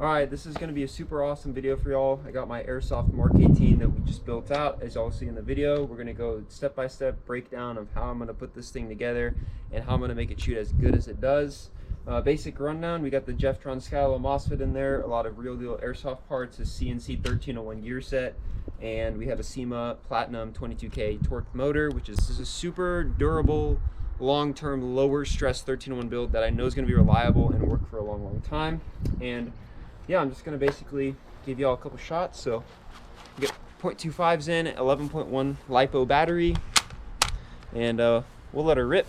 Alright, this is going to be a super awesome video for y'all. I got my Airsoft Mk18 that we just built out. As y'all see in the video, we're going to go step-by-step breakdown of how I'm going to put this thing together and how I'm going to make it shoot as good as it does. Basic rundown, we got the Jeftron Skylo Mosfet in there, a lot of real deal Airsoft parts, a CNC 1301 gear set, and we have a SEMA Platinum 22K torque motor, which is a super durable, long-term, lower stress 1301 build that I know is going to be reliable and work for a long time. And yeah, I'm just going to basically give y'all a couple shots. So get 0.25s in, 11.1 LiPo battery, and we'll let her rip.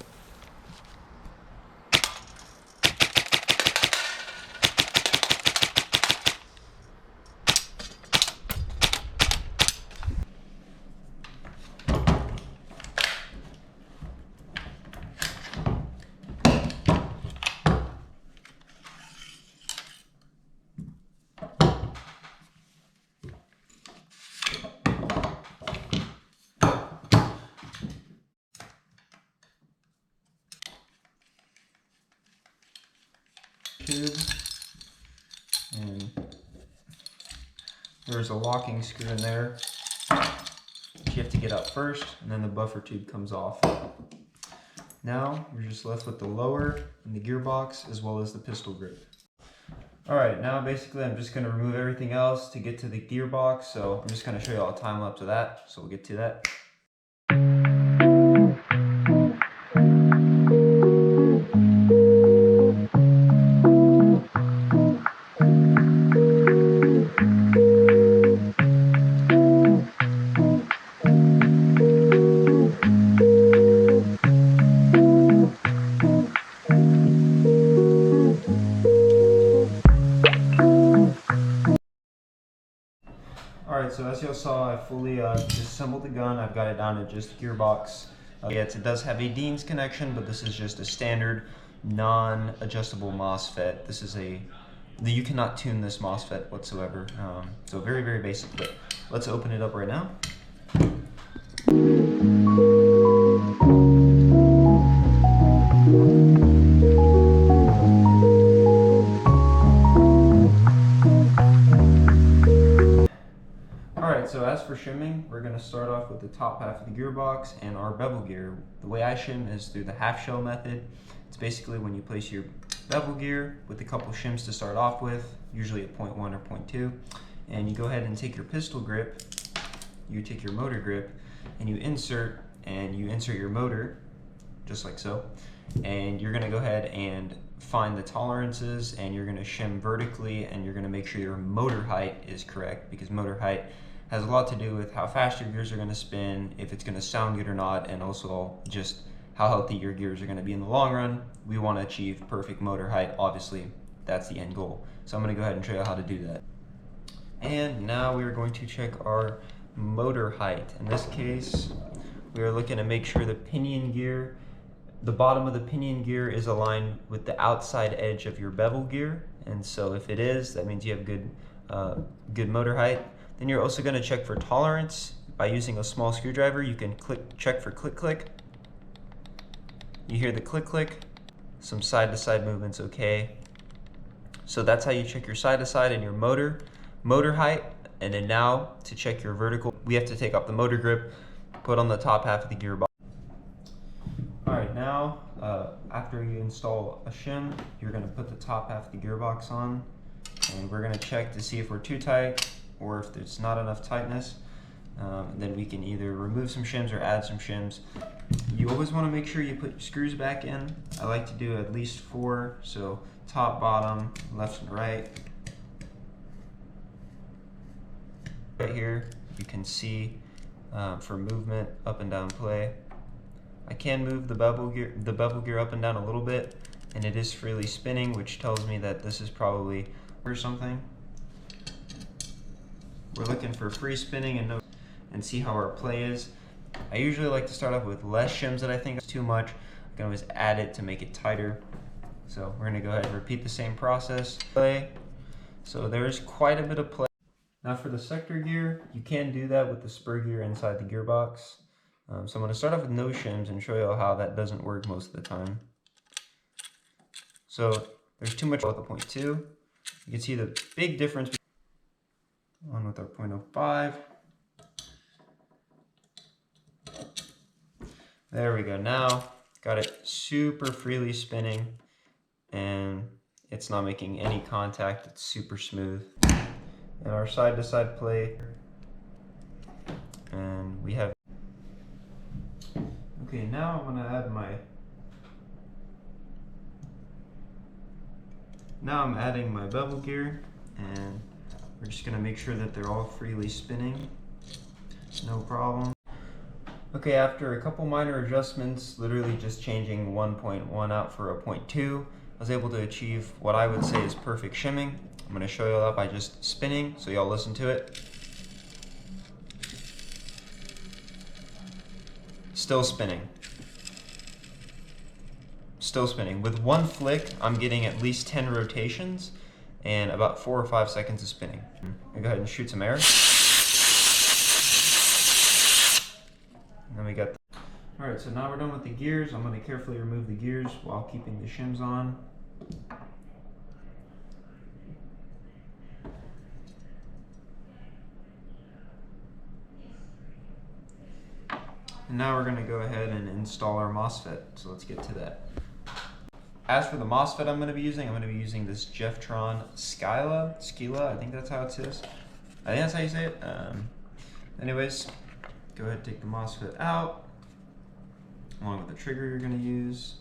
Tube, and there's a locking screw in there which you have to get out first, and then the buffer tube comes off. Now you're just left with the lower and the gearbox as well as the pistol grip. Alright, now basically I'm just going to remove everything else to get to the gearbox, so I'm just going to show you all a time lapse of that, so we'll get to that. Alright, so as y'all saw, I fully disassembled the gun. I've got it down to just gearbox. It does have a Dean's connection, but this is just a standard non-adjustable Mosfet. This is you cannot tune this Mosfet whatsoever. So very basic, but let's open it up right now. Alright, so as for shimming, we're going to start off with the top half of the gearbox and our bevel gear. The way I shim is through the half shell method. It's basically when you place your bevel gear with a couple shims to start off with, usually at 0.1 or 0.2, and you go ahead and take your pistol grip, you take your motor grip, and you insert your motor, just like so, and you're going to go ahead and find the tolerances, and you're going to shim vertically, and you're going to make sure your motor height is correct, because motor height has a lot to do with how fast your gears are going to spin, if it's going to sound good or not, and also just how healthy your gears are going to be in the long run. We want to achieve perfect motor height. Obviously, that's the end goal. So I'm going to go ahead and show you how to do that. And now we are going to check our motor height. In this case, we are looking to make sure the pinion gear, the bottom of the pinion gear is aligned with the outside edge of your bevel gear. And so if it is, that means you have good motor height. Then you're also going to check for tolerance by using a small screwdriver. You can check for click. You hear the click, some side-to-side movements, okay. So that's how you check your side-to-side and your motor height. And then now to check your vertical, we have to take off the motor grip, put on the top half of the gearbox. Alright, now after you install a shim, you're going to put the top half of the gearbox on, and we're going to check to see if we're too tight or if there's not enough tightness. Then we can either remove some shims or add some shims. You always want to make sure you put your screws back in. I like to do at least 4, so top, bottom, left and right. Right here you can see for movement, up and down play. I can move the bevel gear up and down a little bit, and it is freely spinning, which tells me that this is probably or something. We're looking for free spinning and see how our play is. I usually like to start off with less shims that I think is too much. I can always add it to make it tighter. So we're going to go ahead and repeat the same process. Play. So there's quite a bit of play. Now for the sector gear, you can do that with the spur gear inside the gearbox. So I'm going to start off with no shims and show you how that doesn't work most of the time. So there's too much at the 0.2. You can see the big difference on with our 0.05. There we go. Now got it super freely spinning, and it's not making any contact. It's super smooth. And our side-to-side play, and we have. Okay, now I'm gonna add my. Now I'm adding my bevel gear, and we're just gonna make sure that they're all freely spinning. No problem. Okay, after a couple minor adjustments, literally just changing 1.1 out for a 0.2, I was able to achieve what I would say is perfect shimming. I'm going to show you that by just spinning, so y'all listen to it. Still spinning. Still spinning. With one flick, I'm getting at least 10 rotations and about 4 or 5 seconds of spinning. I'm going to go ahead and shoot some air. And then we got Alright, so now we're done with the gears. I'm going to carefully remove the gears while keeping the shims on. And now we're going to go ahead and install our Mosfet, so let's get to that. As for the Mosfet I'm going to be using this Jeftron Skila, I think that's how it says. I think that's how you say it. Anyways, go ahead and take the Mosfet out, along with the trigger you're going to use.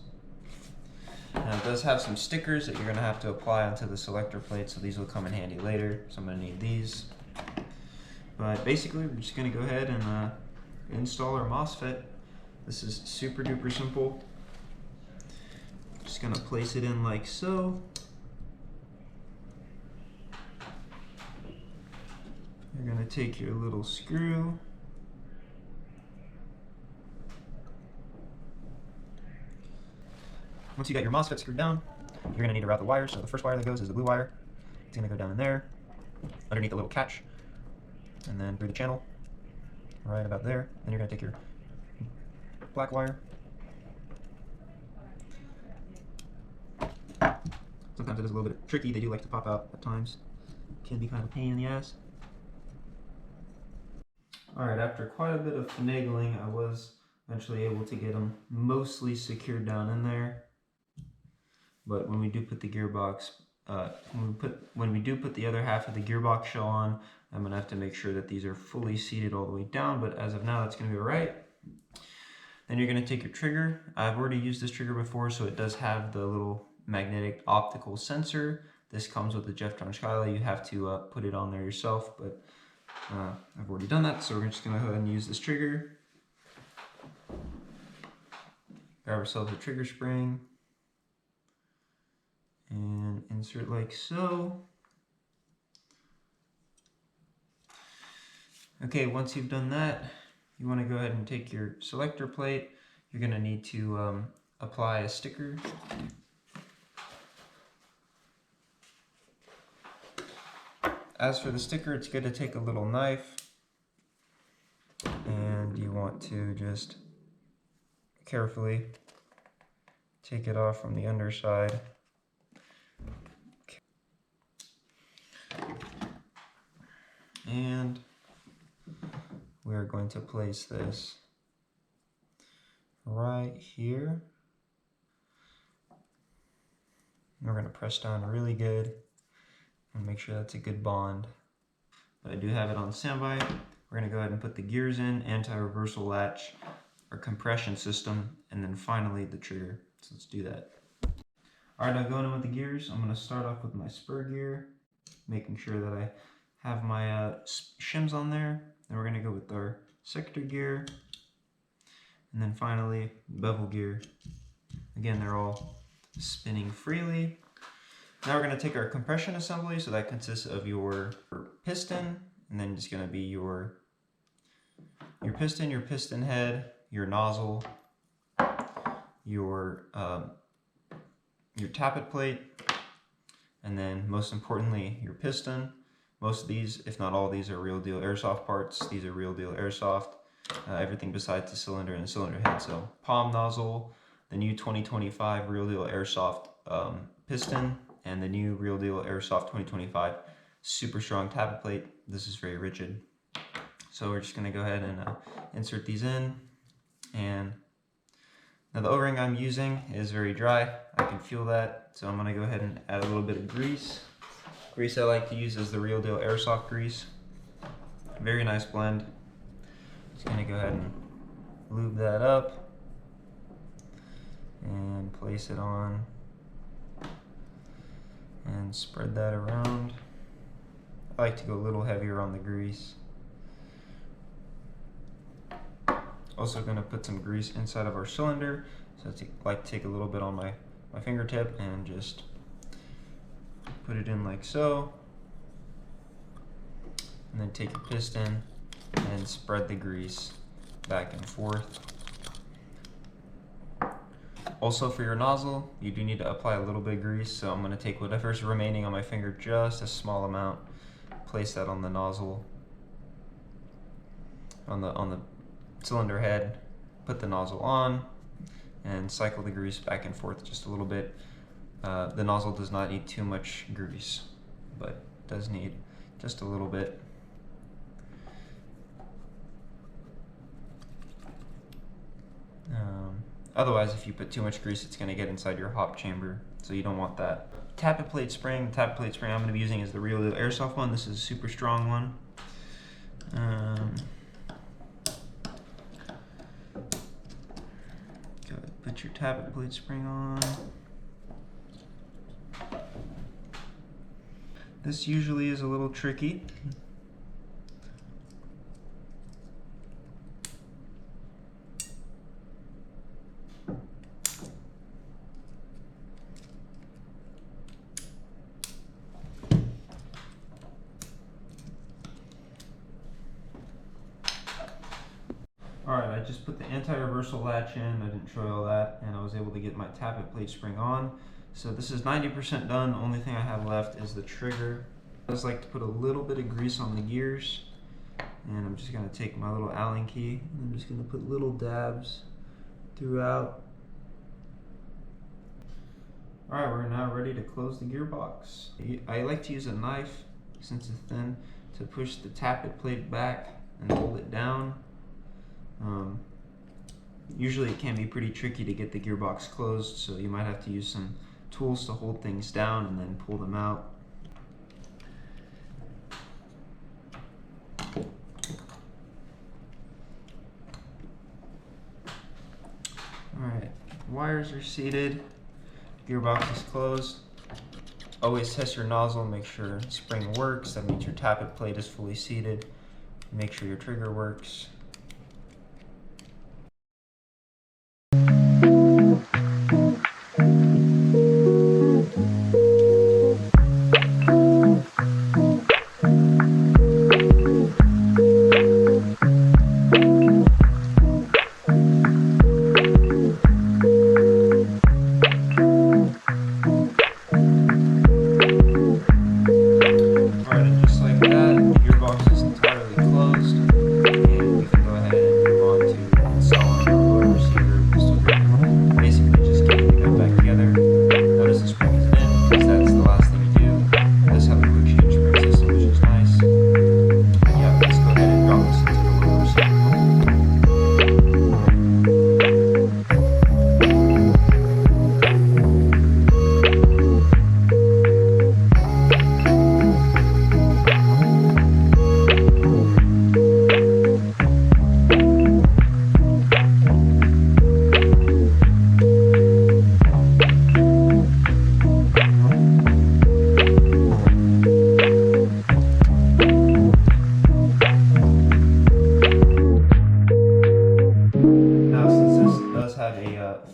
Now it does have some stickers that you're going to have to apply onto the selector plate, so these will come in handy later, so I'm going to need these. But basically, we're just going to go ahead and install our Mosfet. This is super duper simple. Just going to place it in like so. You're going to take your little screw. Once you got your Mosfet screwed down, you're going to need to route the wires. So the first wire that goes is the blue wire. It's going to go down in there, underneath the little catch, and then through the channel, right about there. Then you're going to take your black wire. Sometimes it is a little bit tricky. They do like to pop out at times. Can be kind of a pain in the ass. Alright, after quite a bit of finagling, I was eventually able to get them mostly secured down in there. But when we do put the gearbox, when we do put the other half of the gearbox shell on, I'm going to have to make sure that these are fully seated all the way down, but as of now, that's going to be alright. Then you're going to take your trigger. I've already used this trigger before, so it does have the little magnetic optical sensor. This comes with the Jeftron Skila. You have to put it on there yourself, but I've already done that, so we're just going to go ahead and use this trigger. Grab ourselves a trigger spring and insert like so. Okay, once you've done that, you want to go ahead and take your selector plate. You're going to need to apply a sticker. As for the sticker, it's good to take a little knife, and you want to just carefully take it off from the underside. And we're going to place this right here. We're going to press down really good and make sure that's a good bond. But I do have it on standby. We're going to go ahead and put the gears in, anti-reversal latch, our compression system, and then finally the trigger. So let's do that. Alright, now going in with the gears, I'm going to start off with my spur gear, making sure that I have my shims on there. Then we're going to go with our sector gear, and then finally bevel gear. Again, they're all spinning freely. Now we're going to take our compression assembly, so that consists of your piston, and then just going to be your piston head, your nozzle, your tappet plate, and then most importantly your piston. Most of these, if not all of these, are real deal airsoft parts. These are real deal airsoft. Everything besides the cylinder and the cylinder head. So palm nozzle, the new 2025 real deal airsoft piston, and the new Real Deal Airsoft 2025 super strong tappet plate. This is very rigid. So we're just going to go ahead and insert these in. And now the O-ring I'm using is very dry. I can feel that. So I'm going to go ahead and add a little bit of grease. Grease I like to use is the Real Deal Airsoft grease. Very nice blend. Just going to go ahead and lube that up and place it on and spread that around. I like to go a little heavier on the grease. Also going to put some grease inside of our cylinder. So I like to take a little bit on my fingertip and just put it in like so. And then take a piston and spread the grease back and forth. Also for your nozzle, you do need to apply a little bit of grease, so I'm going to take whatever's remaining on my finger, just a small amount, place that on the nozzle, on the cylinder head, put the nozzle on, and cycle the grease back and forth just a little bit. The nozzle does not need too much grease, but does need just a little bit. Otherwise, if you put too much grease, it's going to get inside your hop chamber, so you don't want that. Tappet plate spring. The tappet plate spring I'm going to be using is the Real Deal Airsoft one. This is a super strong one. Go ahead, put your tappet plate spring on. This usually is a little tricky. Alright, I just put the anti-reversal latch in, I didn't show you all that, and I was able to get my tappet plate spring on. So this is 90% done. Only thing I have left is the trigger. I just like to put a little bit of grease on the gears, and I'm just going to take my little Allen key, and I'm just going to put little dabs throughout. Alright, we're now ready to close the gearbox. I like to use a knife, since it's thin, to push the tappet plate back and hold it down. Usually it can be pretty tricky to get the gearbox closed, so you might have to use some tools to hold things down and then pull them out. Alright, wires are seated, gearbox is closed. Always test your nozzle, make sure spring works. That means your tappet plate is fully seated. Make sure your trigger works.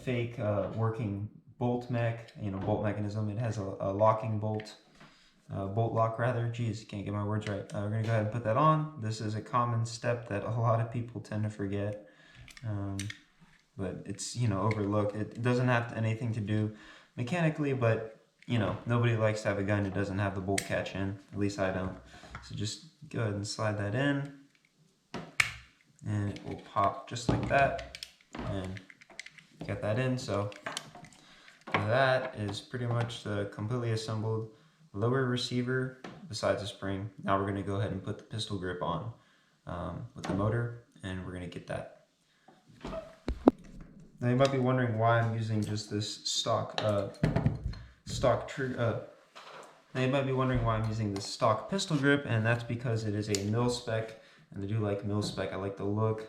Fake working bolt bolt mechanism. It has a locking bolt, bolt lock rather. Geez, can't get my words right. We're gonna go ahead and put that on. This is a common step that a lot of people tend to forget, but it's overlooked. It doesn't have anything to do mechanically, but nobody likes to have a gun that doesn't have the bolt catch in. At least I don't. So just go ahead and slide that in, and it will pop just like that. And get that in. So That is pretty much the completely assembled lower receiver besides the spring. Now we're going to go ahead and put the pistol grip on with the motor, and we're going to get that. Now you might be wondering why I'm using just this stock pistol grip, and that's because it is a mil spec, and I do like mil spec. I like the look.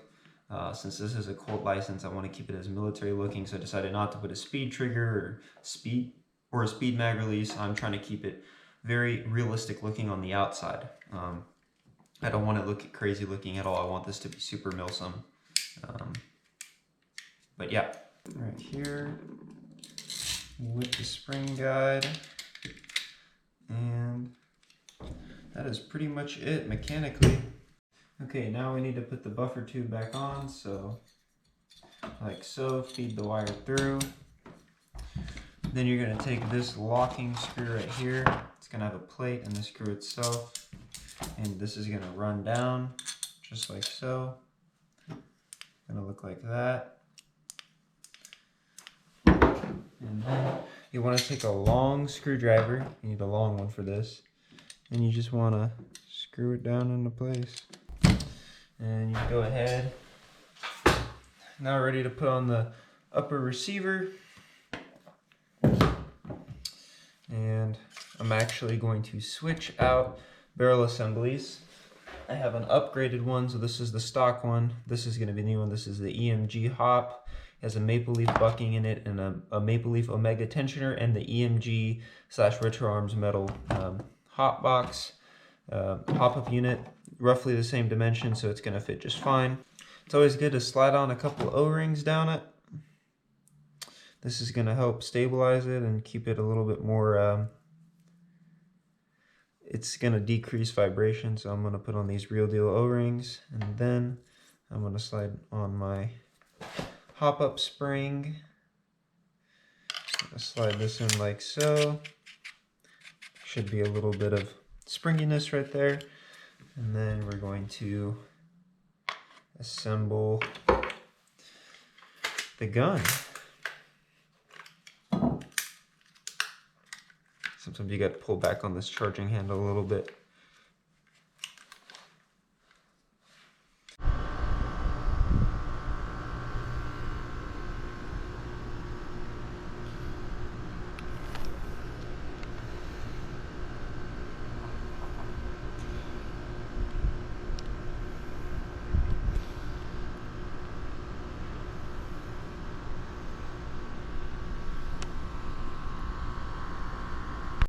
Since this is a Colt license, I want to keep it as military looking, so I decided not to put a speed trigger or a speed mag release. I'm trying to keep it very realistic looking on the outside. I don't want it look crazy looking at all. I want this to be super milsome. But yeah, right here with the spring guide, and that is pretty much it mechanically. Okay, now we need to put the buffer tube back on, so like so, feed the wire through. Then you're going to take this locking screw right here. It's going to have a plate and the screw itself, and this is going to run down just like so. Going to look like that. And then you want to take a long screwdriver. You need a long one for this, and you just want to screw it down into place. And you go ahead. Now we're ready to put on the upper receiver. And I'm actually going to switch out barrel assemblies. I have an upgraded one, so this is the stock one. This is going to be the new one. This is the EMG hop. It has a maple leaf bucking in it and a maple leaf omega tensioner, and the EMG / retro arms metal hop box hop-up unit. Roughly the same dimension, so it's going to fit just fine. It's always good to slide on a couple O-rings down it. This is going to help stabilize it and keep it a little bit more, it's going to decrease vibration, so I'm going to put on these real deal O-rings, and then I'm going to slide on my hop-up spring. I'm going to slide this in like so. Should be a little bit of springiness right there. And then we're going to assemble the gun. Sometimes you got to pull back on this charging handle a little bit.